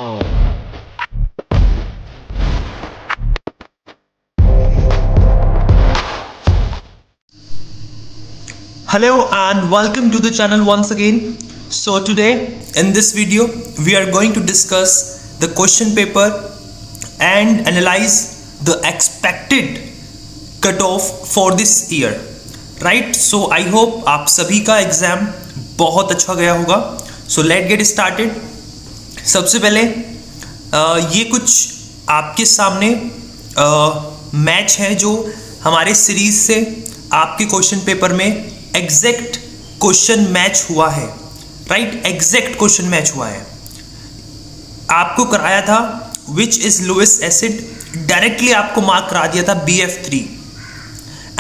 Hello and welcome to the channel once again. So today in this video we are going to discuss the question paper and analyze the expected cutoff for this year. Right? So I hope आप सभी का exam बहुत अच्छा गया होगा. So let's get started. सबसे पहले ये कुछ आपके सामने मैच है जो हमारे सीरीज से आपके क्वेश्चन पेपर में एग्जैक्ट क्वेश्चन मैच हुआ है. राइट, एग्जैक्ट क्वेश्चन मैच हुआ है. आपको कराया था which is lowest acid, directly आपको मार्क करा दिया था BF3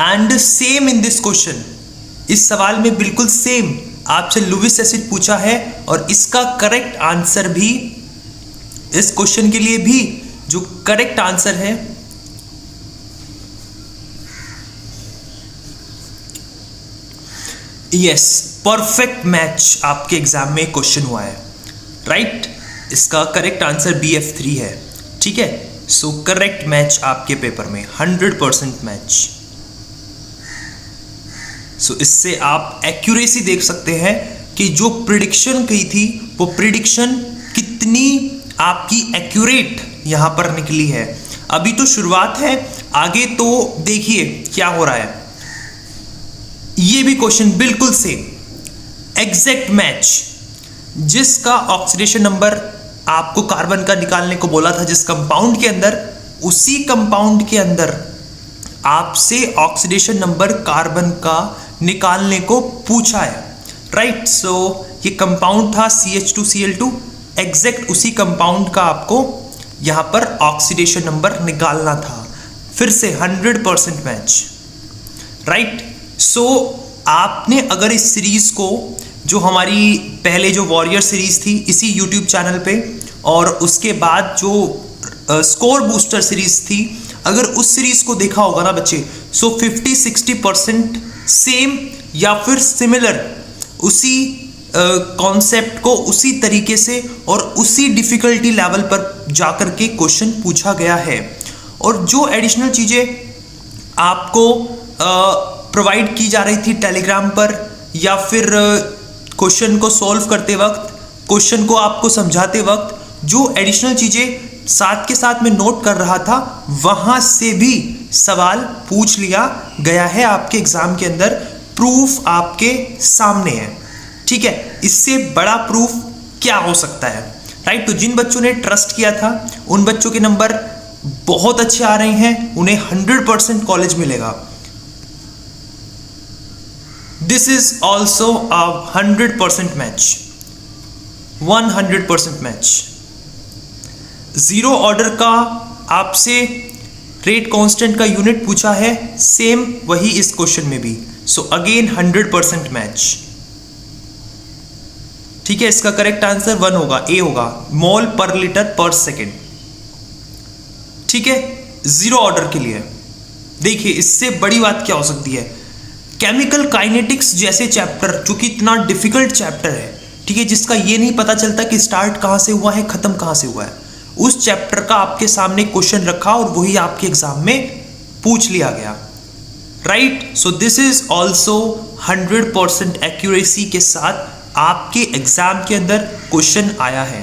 and same in this question. इस सवाल में बिल्कुल सेम आपसे लोएस्ट एसिड पूछा है और इसका करेक्ट आंसर भी, इस क्वेश्चन के लिए भी जो करेक्ट आंसर है यस, परफेक्ट मैच आपके एग्जाम में क्वेश्चन हुआ है. राइट, इसका करेक्ट आंसर BF3 है. ठीक है, सो करेक्ट मैच आपके पेपर में 100% मैच. सो इससे आप एक्यूरेसी देख सकते हैं कि जो प्रिडिक्शन की थी वो प्रिडिक्शन कितनी आपकी एक्यूरेट यहां पर निकली है. अभी तो शुरुआत है, आगे तो देखिए क्या हो रहा है. ये भी क्वेश्चन बिल्कुल सेम, एग्जैक्ट मैच. जिसका ऑक्सीडेशन नंबर आपको कार्बन का निकालने को बोला था जिस कंपाउंड के अंदर, उसी कंपाउंड के अंदर आपसे ऑक्सीडेशन नंबर कार्बन का निकालने को पूछा है. राइट, सो ये कंपाउंड था CH2Cl2, एग्जैक्ट उसी कंपाउंड का आपको यहां पर ऑक्सीडेशन नंबर निकालना था. फिर से 100% मैच. राइट, सो आपने अगर इस सीरीज को, जो हमारी पहले जो वॉरियर सीरीज थी इसी यूट्यूब चैनल पे, और उसके बाद जो स्कोर बूस्टर सीरीज थी, अगर उस सीरीज को देखा होगा ना बच्चे, सो 50-60% सेम या फिर सिमिलर उसी कॉन्सेप्ट को उसी तरीके से और उसी डिफिकल्टी लेवल पर जाकर के क्वेश्चन पूछा गया है. और जो एडिशनल चीजें आपको प्रोवाइड की जा रही थी टेलीग्राम पर, या फिर क्वेश्चन को सॉल्व करते वक्त, क्वेश्चन को आपको समझाते वक्त जो एडिशनल चीजें साथ के साथ में नोट कर रहा था, वहां से भी सवाल पूछ लिया गया है आपके एग्जाम के अंदर. प्रूफ आपके सामने है. ठीक है, इससे बड़ा प्रूफ क्या हो सकता है. राइट, तो जिन बच्चों ने ट्रस्ट किया था उन बच्चों के नंबर बहुत अच्छे आ रहे हैं, उन्हें 100% कॉलेज मिलेगा. This is also a 100% match, 100% match. Zero order का आपसे रेट कांस्टेंट का यूनिट पूछा है, सेम वही इस क्वेश्चन में भी. So again 100% match. ठीक है, इसका करेक्ट आंसर 1 होगा, ए होगा, मोल पर लीटर पर सेकेंड. ठीक है, जीरो ऑर्डर के लिए. देखिए इससे बड़ी बात क्या हो सकती है. केमिकल काइनेटिक्स जैसे चैप्टर, जो कि इतना डिफिकल्ट चैप्टर है, ठीक है, जिसका ये नहीं पता चलता कि स्टार्ट कहां से हुआ है खत्म कहां से हुआ है, उस चैप्टर का आपके सामने क्वेश्चन रखा और वही आपके एग्जाम में पूछ लिया गया. Right, so this is also 100% accuracy के साथ आपके एग्जाम के अंदर क्वेश्चन आया है.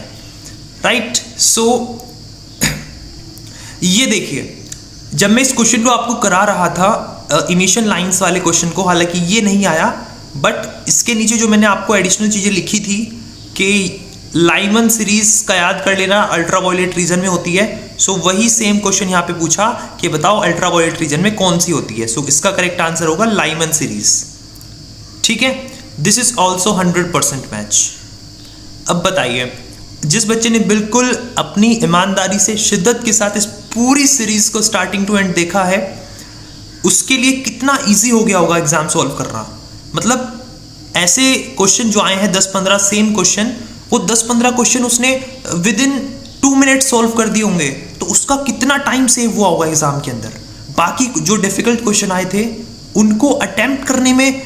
राइट, सो ये देखिए, जब मैं इस क्वेश्चन को आपको करा रहा था, इनिशियल लाइंस वाले क्वेश्चन को, हालांकि ये नहीं आया, बट इसके नीचे जो मैंने आपको एडिशनल चीजें लिखी थी कि लाइमन सीरीज का याद कर लेना, अल्ट्रावायलेट रीजन में होती है. सो वही सेम क्वेश्चन यहाँ पे पूछा कि बताओ अल्ट्रावायलेट रीजन में कौन सी होती है. सो इसका करेक्ट आंसर होगा लाइमन सीरीज. ठीक है, दिस इज ऑल्सो 100% मैच. अब बताइए, जिस बच्चे ने बिल्कुल अपनी ईमानदारी से, शिद्दत के साथ इस पूरी सीरीज को स्टार्टिंग टू एंड देखा है, उसके लिए कितना इजी हो गया होगा एग्जाम सॉल्व करना. मतलब ऐसे क्वेश्चन जो आए हैं 10-15 सेम क्वेश्चन, वो 10-15 क्वेश्चन उसने विद इन 2 मिनट सॉल्व कर दिए होंगे, तो उसका कितना टाइम सेव हुआ होगा एग्जाम के अंदर. बाकी जो डिफिकल्ट क्वेश्चन आए थे उनको अटेम्प्ट करने में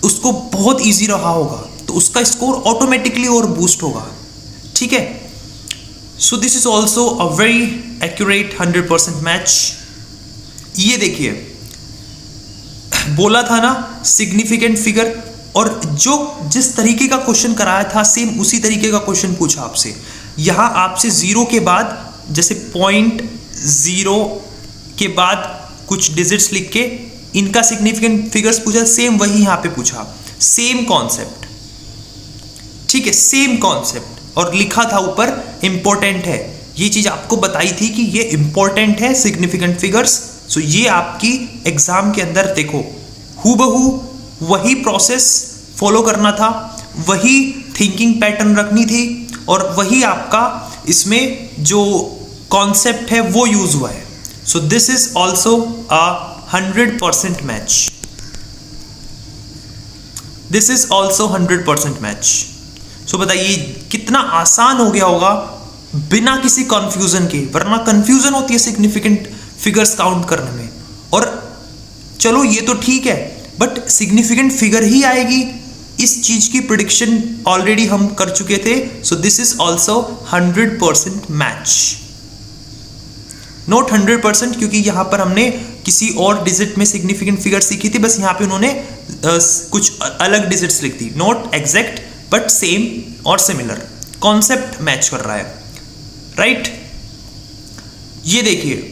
उसको बहुत इजी रहा होगा, तो उसका स्कोर ऑटोमेटिकली और बूस्ट होगा. ठीक है, so this is also a very accurate 100% match. ये देखिए, बोला था ना सिग्निफिकेंट फिगर, और जो जिस तरीके का क्वेश्चन कराया था सेम उसी तरीके का क्वेश्चन पूछा आपसे। यहां आपसे 0 के बाद, जैसे 0.0 के बाद कुछ डिजिट्स लिख के इनका सिग्निफिकेंट फिगर्स पूछा, सेम वही यहां पे पूछा, सेम कॉन्सेप्ट, ठीक है, सेम कॉन्सेप्ट, और लिखा था ऊपर इंपॉर्टेंट है। ये चीज आपको बताई थी कि ये इंपॉर्टेंट है सिग्निफिकेंट फिगर्स। सो ये आपकी एग्जाम के अंदर देखो हूबहू वही प्रोसेस फॉलो करना था, वही थिंकिंग पैटर्न रखनी थी, और वही आपका इसमें जो कॉन्सेप्ट है वो यूज हुआ है। So this is also a 100% match. This is also 100% match. So बताइए कितना आसान हो गया होगा बिना किसी कंफ्यूजन के, वरना कंफ्यूजन होती है सिग्निफिकेंट फिगर्स काउंट करने में। और चलो ये तो ठीक है, बट सिग्निफिकेंट फिगर ही आएगी, इस चीज की प्रिडिक्शन ऑलरेडी हम कर चुके थे। सो this is also 100% match. Note 100% क्योंकि यहां पर हमने किसी और डिजिट में सिग्निफिकेंट फिगर सीखी थी, बस यहां पे उन्होंने कुछ अलग डिजिट्स लिख दी। नोट एग्जैक्ट बट सेम और सिमिलर, कॉन्सेप्ट मैच कर रहा है, राइट। ये देखिए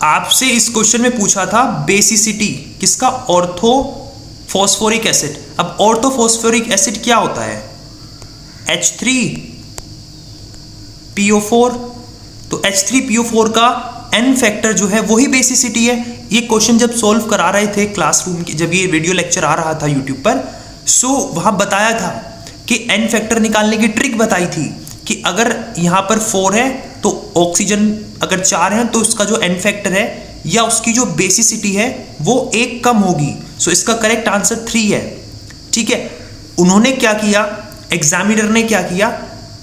आपसे इस क्वेश्चन में पूछा था बेसिसिटी किसका, ऑर्थो फॉस्फोरिक एसिड। अब ऑर्थो फॉस्फोरिक एसिड क्या होता है, H3PO4। तो H3PO4 का N फैक्टर जो है वही बेसिसिटी है। ये क्वेश्चन जब सॉल्व करा रहे थे क्लासरूम की, जब ये वीडियो लेक्चर आ रहा था यूट्यूब पर, सो वहां बताया था कि N फैक्टर निकालने की ट्रिक बताई थी कि अगर यहां पर 4 है तो ऑक्सीजन अगर 4 है तो उसका जो N फैक्टर है या उसकी जो बेसिसिटी है वो 1 कम होगी। सो इसका करेक्ट आंसर 3 है, ठीक है। उन्होंने क्या किया, एग्जामिनर ने क्या किया,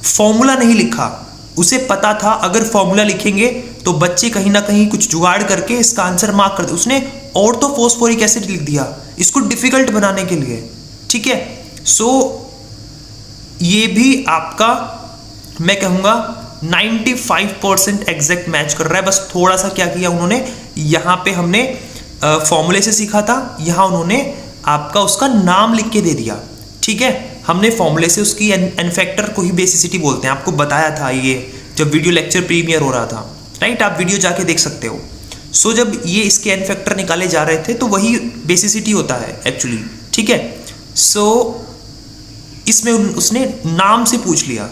फॉर्मूला नहीं लिखा। उसे पता था अगर फॉर्मूला लिखेंगे तो बच्चे कहीं ना कहीं कुछ जुगाड़ करके इसका आंसर मार्क कर दे। उसने ऑर्थोफॉस्फोरिक एसिड लिख दिया इसको डिफिकल्ट बनाने के लिए, ठीक है। सो ये भी आपका मैं कहूंगा 95% एग्जैक्ट मैच कर रहा है। बस थोड़ा सा क्या किया उन्होंने, यहां पे हमने फॉर्मूले से सीखा था, यहां उन्होंने आपका उसका नाम लिख के दे दिया, ठीक है। हमने फॉर्मूले से उसकी एन फैक्टर को ही बेसिसिटी बोलते हैं, आपको बताया था ये जब वीडियो लेक्चर प्रीमियर हो रहा था, राइट। आप वीडियो जाके देख सकते हो। सो जब ये इसके एन फैक्टर निकाले जा रहे थे तो वही बेसिसिटी होता है एक्चुअली, ठीक है। सो इसमें उसने नाम से पूछ लिया,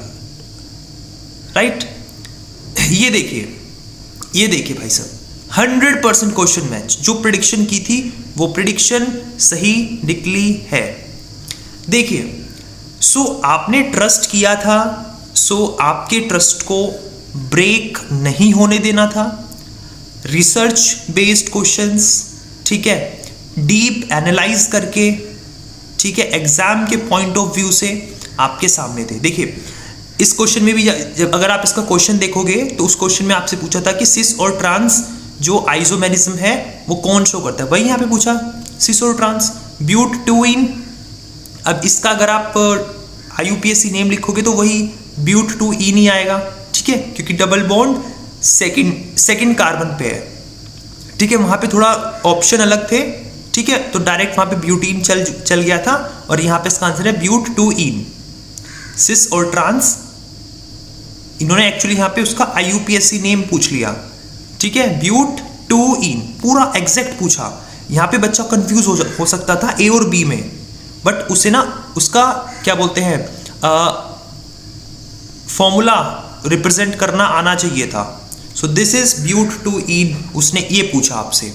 राइट। ये देखिए भाई साहब 100% क्वेश्चन मैच। जो प्रिडिक्शन की थी वो प्रिडिक्शन सही निकली है। देखिए, सो आपने ट्रस्ट किया था, सो आपके ट्रस्ट को ब्रेक नहीं होने देना था। रिसर्च बेस्ड क्वेश्चंस, ठीक है, डीप एनालाइज करके, ठीक है, एग्जाम के पॉइंट ऑफ व्यू से आपके सामने थे। देखिए इस क्वेश्चन में भी जब अगर आप इसका क्वेश्चन देखोगे तो उस क्वेश्चन में आपसे पूछा था कि सिस और ट्रांस जो आइसोमेरिज्म है वो कौन शो करता है, वही यहाँ पे पूछा सिस और ट्रांस, ब्यूट-2-इन। अब इसका अगर आप IUPAC नेम लिखोगे तो वही ब्यूट-2-इन ही आएगा, ठीक है, क्योंकि डबल बॉन्ड सेकंड कार्बन पे है, ठीक है। वहां पे थोड़ा ऑप्शन अलग थे, ठीक है, तो डायरेक्ट वहां पे ब्यूटीन चल गया था, और यहाँ पे इसका आंसर है ब्यूट-2-इन। सिस और ट्रांस, इन्होंने एक्चुअली यहाँ पे उसका IUPAC नेम पूछ लिया, ठीक है, ब्यूट-2-इन पूरा एग्जैक्ट पूछा। यहाँ पे बच्चा कंफ्यूज हो सकता था A और B में, बट उसे ना उसका क्या बोलते हैं फॉर्मूला रिप्रेजेंट करना आना चाहिए था। सो दिस इज ब्यूट-2-इन, उसने ये पूछा आपसे,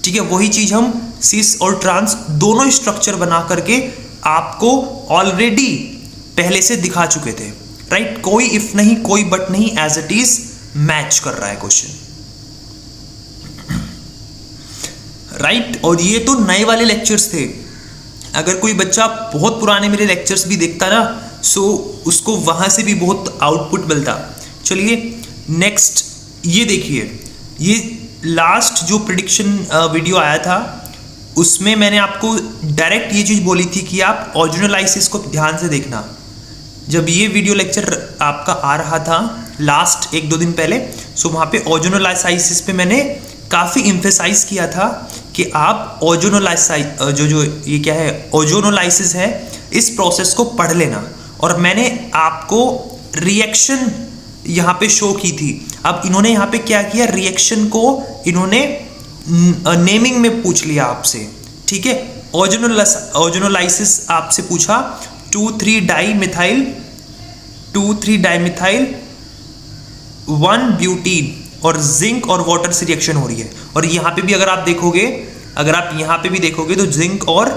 ठीक है। वही चीज हम सिस और ट्रांस दोनों स्ट्रक्चर बना करके आपको ऑलरेडी पहले से दिखा चुके थे, राइट। कोई इफ नहीं, कोई बट नहीं, एज इट इज मैच कर रहा है क्वेश्चन, राइट। और ये तो नए वाले लेक्चर्स थे। अगर कोई बच्चा बहुत पुराने मेरे लेक्चर्स भी देखता ना, सो उसको वहां से भी बहुत आउटपुट मिलता। चलिए नेक्स्ट, ये देखिए, ये लास्ट जो प्रिडिक्शन वीडियो आया था उसमें मैंने आपको डायरेक्ट ये चीज बोली थी कि आप ऑर्जिनलाइसिस को ध्यान से देखना। जब ये वीडियो लेक्चर आपका आ रहा था लास्ट 1-2 दिन पहले, सो वहाँ पे ओजोनोलाइसिस पे मैंने काफ़ी इम्फेसाइज किया था कि आप ओजोनोलाइसिस जो ये क्या है ओजोनोलाइसिस है, इस प्रोसेस को पढ़ लेना। और मैंने आपको रिएक्शन यहाँ पे शो की थी। अब इन्होंने यहाँ पे क्या किया, रिएक्शन को इन्होंने नेमिंग में पूछ लिया आपसे, ठीक है। ओजोनोलाइसिस आपसे पूछा 2,3-डाइमिथाइल 1-ब्यूटीन और जिंक और वाटर से रिएक्शन हो रही है। और यहाँ पे भी अगर आप देखोगे, अगर आप यहाँ पे भी देखोगे तो जिंक और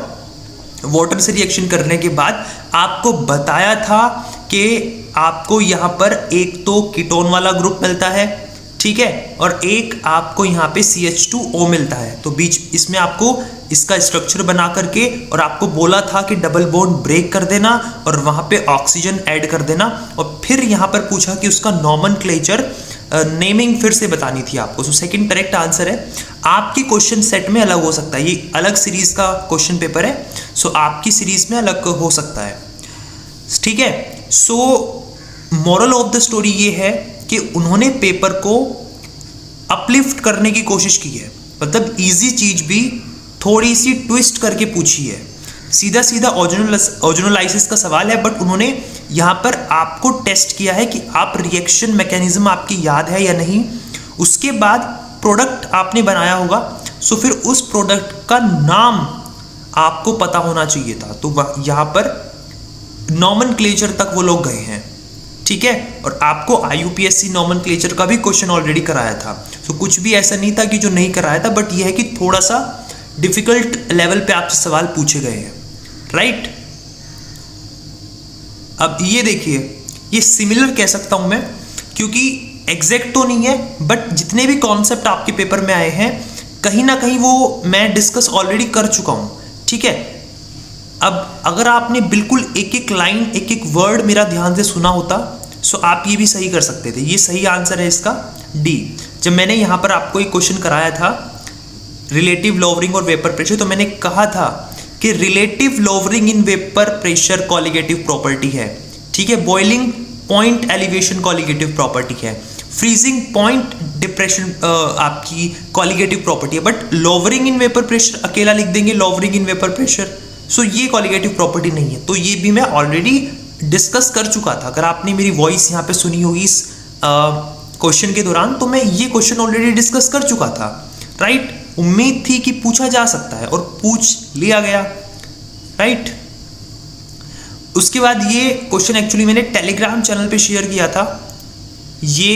वाटर से रिएक्शन करने के बाद आपको बताया था कि आपको यहाँ पर एक तो कीटोन वाला ग्रुप मिलता है, ठीक है, और एक आपको यहाँ पे CH2O मिलता है। तो बीच इसमें आपको इसका स्ट्रक्चर बना करके और आपको बोला था कि डबल बॉन्ड ब्रेक कर देना और वहाँ पे ऑक्सीजन ऐड कर देना। और फिर यहाँ पर पूछा कि उसका नॉमेनक्लेचर नेमिंग फिर से बतानी थी आपको। सो सेकंड करेक्ट आंसर है। आपकी क्वेश्चन सेट में अलग हो सकता है, ये अलग सीरीज का क्वेश्चन पेपर है, सो आपकी सीरीज में अलग हो सकता है, ठीक है। सो मोरल ऑफ द स्टोरी ये है कि उन्होंने पेपर को अपलिफ्ट करने की कोशिश की है, मतलब इजी चीज भी थोड़ी सी ट्विस्ट करके पूछी है। सीधा सीधा ओजोनोलाइसिस का सवाल है, बट उन्होंने यहाँ पर आपको टेस्ट किया है कि आप रिएक्शन मैकेनिज्म आपकी याद है या नहीं। उसके बाद प्रोडक्ट आपने बनाया होगा, सो फिर उस प्रोडक्ट का नाम आपको पता होना चाहिए था। तो यहाँ पर नॉमेनक्लेचर तक वो लोग गए हैं, ठीक है। और आपको IUPSC नॉमेनक्लेचर का भी क्वेश्चन ऑलरेडी कराया था, तो कुछ भी ऐसा नहीं था कि जो नहीं कराया था, बट ये है कि थोड़ा सा डिफिकल्ट लेवल पे आपसे सवाल पूछे गए हैं, राइट। अब ये देखिए, ये सिमिलर कह सकता हूं मैं, क्योंकि एग्जैक्ट तो नहीं है, बट जितने भी कॉन्सेप्ट आपके पेपर में आए हैं कहीं ना कहीं वो मैं डिस्कस ऑलरेडी कर चुका हूं, ठीक है। अब अगर आपने बिल्कुल एक एक लाइन एक एक वर्ड मेरा ध्यान से सुना होता, सो आप ये भी सही कर सकते थे। ये सही आंसर है इसका डी। जब मैंने यहाँ पर आपको एक क्वेश्चन कराया था रिलेटिव लोवरिंग और वेपर प्रेशर, तो मैंने कहा था कि relative lowering in vapour pressure colligative property है, ठीक है। Boiling point elevation colligative property है, फ्रीजिंग पॉइंट डिप्रेशन आपकी कॉलिगेटिव प्रॉपर्टी है। But lowering in vapour pressure अकेला लिख देंगे, लोवरिंग इन वेपर प्रेशर, सो ये कॉलिगेटिव प्रॉपर्टी नहीं है। तो ये भी मैं ऑलरेडी डिस्कस कर चुका था। अगर आपने मेरी वॉइस यहाँ पे सुनी होगी इस क्वेश्चन के दौरान, तो मैं ये क्वेश्चन ऑलरेडी डिस्कस कर चुका था, राइट। उम्मीद थी कि पूछा जा सकता है और पूछ लिया गया, राइट। उसके बाद ये क्वेश्चन एक्चुअली मैंने टेलीग्राम चैनल पे शेयर किया था। ये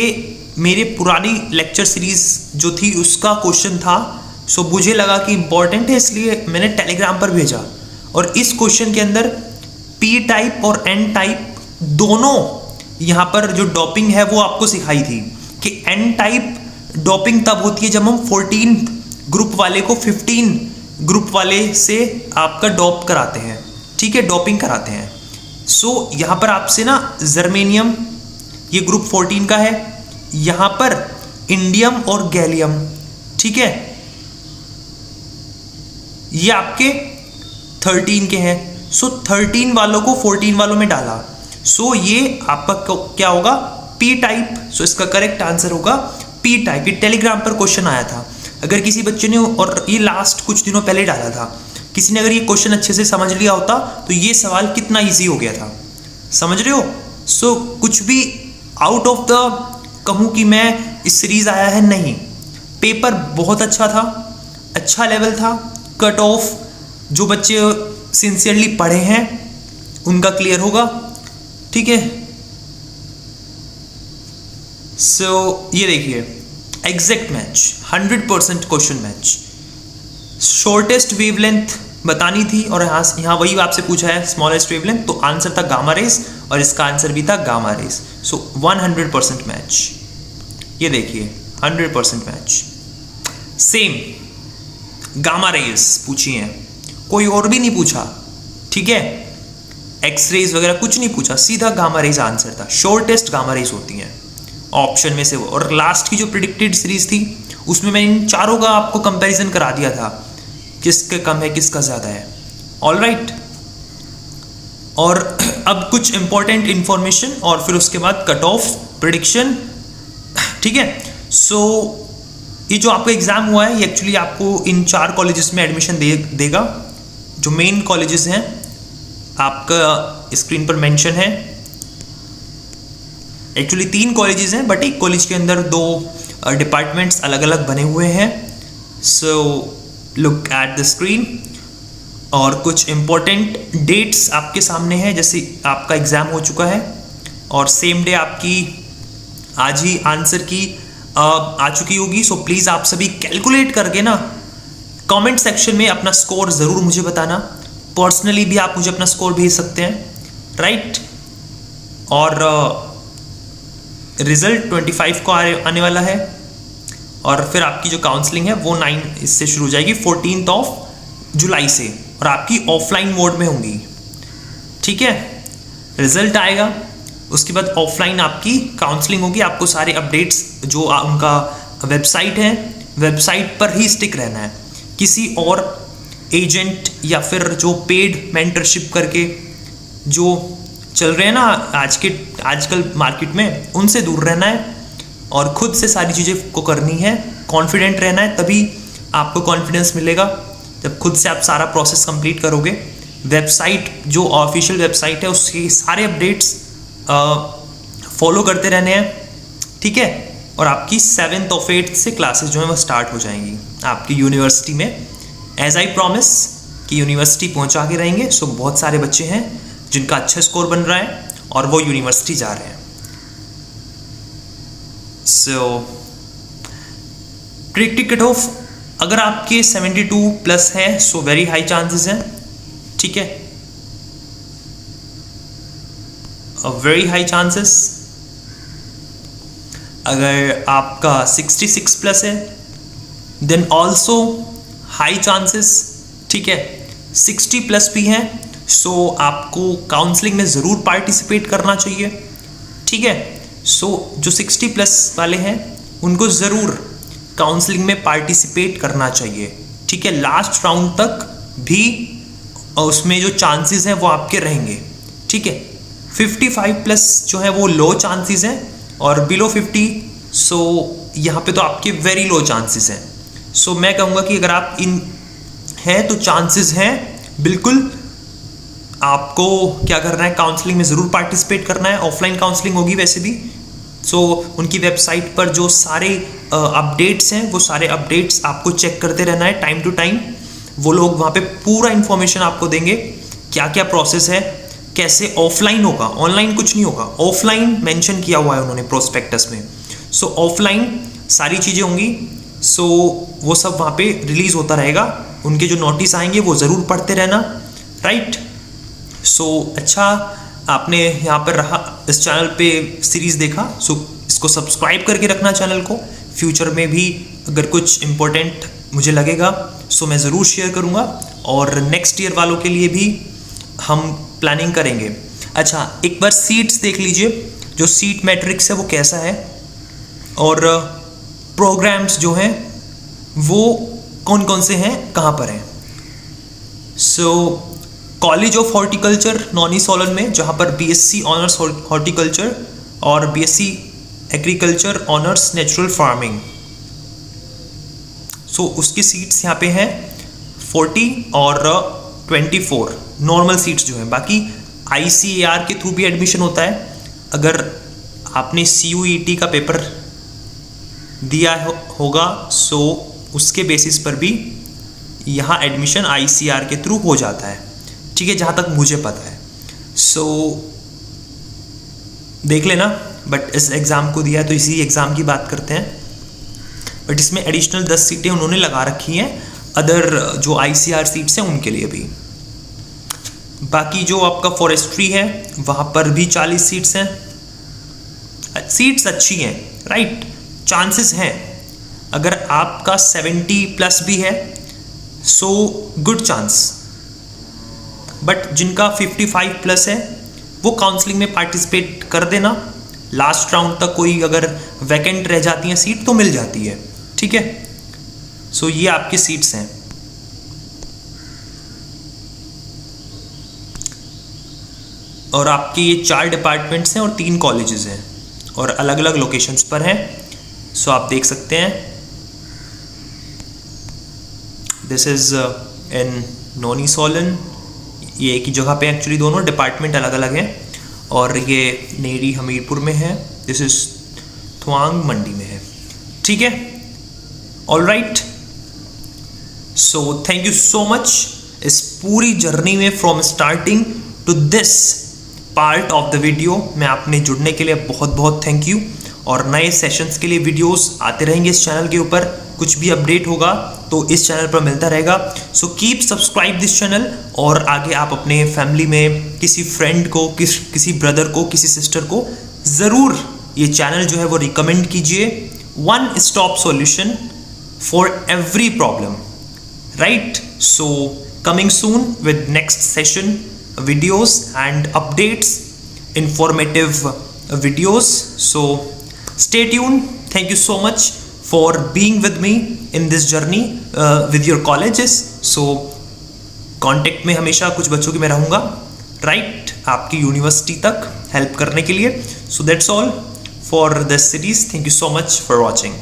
मेरे पुरानी लेक्चर सीरीज जो थी उसका क्वेश्चन था, सो मुझे लगा कि इंपॉर्टेंट है, इसलिए मैंने टेलीग्राम पर भेजा। और इस क्वेश्चन के अंदर P टाइप और N टाइप दोनों यहाँ पर जो डोपिंग है वो आपको सिखाई थी कि N टाइप डोपिंग तब होती है जब हम 14 ग्रुप वाले को 15 ग्रुप वाले से आपका डोप कराते हैं, ठीक है, डोपिंग कराते हैं। सो यहाँ पर आपसे ना जर्मेनियम ये ग्रुप 14 का है, यहाँ पर इंडियम और गैलियम, ठीक है, ये आपके 13 के हैं। सो 13 वालों को 14 वालों में डाला, सो ये आपका क्या होगा, P टाइप। सो इसका करेक्ट आंसर होगा P टाइप। ये टेलीग्राम पर क्वेश्चन आया था। अगर किसी बच्चे ने, और ये लास्ट कुछ दिनों पहले डाला था, किसी ने अगर ये क्वेश्चन अच्छे से समझ लिया होता तो ये सवाल कितना इजी हो गया था, समझ रहे हो। सो कुछ भी आउट ऑफ द कहूँ कि मैं इस सीरीज आया है, नहीं। पेपर बहुत अच्छा था, अच्छा लेवल था। कट ऑफ जो बच्चे सिंसियरली पढ़े हैं उनका क्लियर होगा, ठीक है। सो ये देखिए, exact match, 100% question match. Shortest wavelength बतानी थी और यहाँ वही आपसे पूछा है स्मॉलेस्ट वेवलेंथ, तो आंसर था गामा रेस और इसका आंसर भी था गामा रेस। सो 100% मैच। ये देखिए 100% मैच। सेम गामा रेस पूछी है, कोई और भी नहीं पूछा, ठीक है। एक्सरेज वगैरह कुछ नहीं पूछा, सीधा गामा रेस आंसर था। शॉर्टेस्ट गामा रेस होती हैं ऑप्शन में से वो। और लास्ट की जो प्रिडिक्टेड सीरीज थी उसमें मैंने इन चारों का आपको कंपैरिजन करा दिया था, किसका कम है किसका ज़्यादा है, ऑल राइट। और अब कुछ इंपॉर्टेंट इंफॉर्मेशन और फिर उसके बाद कट ऑफ प्रेडिक्शन, ठीक है। सो ये जो आपका एग्जाम हुआ है ये एक्चुअली आपको इन 4 कॉलेजेस में एडमिशन देगा। जो मेन कॉलेजेस हैं आपका स्क्रीन पर मेंशन है। एक्चुअली 3 कॉलेजेस हैं बट एक कॉलेज के अंदर 2 डिपार्टमेंट्स अलग अलग बने हुए हैं। So look at the screen. और कुछ इंपॉर्टेंट डेट्स आपके सामने हैं, जैसे आपका एग्ज़ाम हो चुका है और सेम डे आपकी आज ही आंसर की आ चुकी होगी। सो प्लीज़ आप सभी कैलकुलेट करके ना कमेंट सेक्शन में अपना स्कोर ज़रूर मुझे बताना। पर्सनली भी आप मुझे अपना स्कोर भेज सकते हैं, राइट। और रिज़ल्ट 25 को आने वाला है और फिर आपकी जो काउंसलिंग है वो 9 इससे शुरू हो जाएगी 14 जुलाई से, और आपकी ऑफलाइन मोड में होंगी, ठीक है। रिजल्ट आएगा उसके बाद ऑफलाइन आपकी काउंसलिंग होगी। आपको सारे अपडेट्स जो उनका वेबसाइट है, वेबसाइट पर ही स्टिक रहना है। किसी और एजेंट या फिर जो पेड मेंटरशिप करके जो चल रहे हैं ना आजकल मार्केट में, उनसे दूर रहना है और खुद से सारी चीज़ें को करनी है। कॉन्फिडेंट रहना है, तभी आपको कॉन्फिडेंस मिलेगा जब खुद से आप सारा प्रोसेस कंप्लीट करोगे। वेबसाइट जो ऑफिशियल वेबसाइट है उसके सारे अपडेट्स फॉलो करते रहने हैं, ठीक है। और आपकी 7th और 8th से क्लासेस जो है वो स्टार्ट हो जाएंगी आपकी यूनिवर्सिटी में। एज आई प्रॉमिस कि यूनिवर्सिटी पहुंचा के रहेंगे। सो बहुत सारे बच्चे हैं जिनका अच्छा स्कोर बन रहा है और वो यूनिवर्सिटी जा रहे हैं। सो प्रेडिक्टेड कट ऑफ अगर आपके 72 प्लस है सो वेरी हाई चांसेस हैं, ठीक है, वेरी हाई चांसेस। अगर आपका 66 प्लस है देन ऑल्सो हाई चांसेस, ठीक है। 60 प्लस भी हैं सो आपको काउंसलिंग में ज़रूर पार्टिसिपेट करना चाहिए, ठीक है। सो जो 60 प्लस वाले हैं उनको ज़रूर काउंसलिंग में पार्टिसिपेट करना चाहिए, ठीक है। लास्ट राउंड तक भी उसमें जो चांसेस हैं वो आपके रहेंगे, ठीक है। 55 प्लस जो है वो लो चांसेस हैं और बिलो 50 सो यहाँ पे तो आपके वेरी लो चांसेस हैं। सो मैं कहूँगा कि अगर आप इन हैं तो चांसेस हैं बिल्कुल। आपको क्या करना है, काउंसलिंग में ज़रूर पार्टिसिपेट करना है। ऑफलाइन काउंसलिंग होगी वैसे भी। सो उनकी वेबसाइट पर जो सारे अपडेट्स हैं वो सारे अपडेट्स आपको चेक करते रहना है टाइम टू टाइम। वो लोग वहाँ पे पूरा इन्फॉर्मेशन आपको देंगे, क्या क्या प्रोसेस है, कैसे ऑफलाइन होगा, ऑनलाइन कुछ नहीं होगा, ऑफलाइन मेंशन किया हुआ है उन्होंने प्रोस्पेक्टस में। सो ऑफलाइन सारी चीज़ें होंगी। सो वो सब वहाँ पे रिलीज़ होता रहेगा। उनके जो नोटिस आएंगे वो ज़रूर पढ़ते रहना, राइट। सो अच्छा आपने यहाँ पर रहा इस चैनल पे सीरीज़ देखा, सो इसको सब्सक्राइब करके रखना चैनल को। फ्यूचर में भी अगर कुछ इम्पोर्टेंट मुझे लगेगा सो मैं ज़रूर शेयर करूँगा और नेक्स्ट ईयर वालों के लिए भी हम प्लानिंग करेंगे। अच्छा एक बार सीट्स देख लीजिए, जो सीट मैट्रिक्स है वो कैसा है और प्रोग्राम्स जो हैं वो कौन कौन से हैं, कहाँ पर हैं। So college of horticulture Nauni Solan में, जहाँ पर बीएससी ऑनर्स हॉर्टिकल्चर और BSc agriculture honours natural farming, so उसकी सीट्स यहाँ पे हैं 40 और 24 नॉर्मल सीट्स जो हैं। बाकी ICAR के थ्रू भी एडमिशन होता है। अगर आपने CUET का पेपर दिया होगा सो उसके बेसिस पर भी यहाँ एडमिशन ICAR के थ्रू हो जाता है, ठीक है, जहाँ तक मुझे पता है। सो देख लेना। बट इस एग्ज़ाम को दिया है तो इसी एग्ज़ाम की बात करते हैं। बट इसमें एडिशनल 10 सीटें उन्होंने लगा रखी हैं अदर जो ICAR सीट्स हैं उनके लिए भी। बाकी जो आपका फॉरेस्ट्री है वहाँ पर भी 40 सीट्स हैं। सीट्स अच्छी हैं, राइट, चांसेस हैं। अगर आपका 70 प्लस भी है सो गुड चांस। बट जिनका 55 प्लस है वो काउंसलिंग में पार्टिसिपेट कर देना। लास्ट राउंड तक कोई अगर वैकेंट रह जाती है सीट तो मिल जाती है, ठीक है। सो ये आपकी सीट्स हैं। और आपके ये 4 डिपार्टमेंट्स हैं और 3 कॉलेजेस हैं और अलग अलग लोकेशंस पर हैं। सो आप देख सकते हैं, दिस इज़ इन नोनी सोलन, ये एक ही जगह पे एक्चुअली दोनों डिपार्टमेंट अलग अलग हैं, और ये नेरी हमीरपुर में है, दिस इज़ थुआंग मंडी में है। ठीक है, all right. So thank you so much इस पूरी जर्नी में from starting to this part of the video में आपने जुड़ने के लिए बहुत बहुत थैंक यू। और नए सेशंस के लिए वीडियोस आते रहेंगे इस चैनल के ऊपर, कुछ भी अपडेट होगा तो इस चैनल पर मिलता रहेगा। So keep subscribe this channel, और आगे आप अपने फैमिली में किसी फ्रेंड को, किसी ब्रदर को, किसी सिस्टर को ज़रूर ये चैनल जो है वो रिकमेंड कीजिए। One stop solution for every problem, right? So coming soon with next session videos and updates, informative videos. So stay tuned. Thank you so much for being with me in this journey with your colleges. So contact में हमेशा कुछ बच्चों की मैं रहूँगा, right? आपकी university तक help करने के लिए. So that's all for this series. Thank you so much for watching.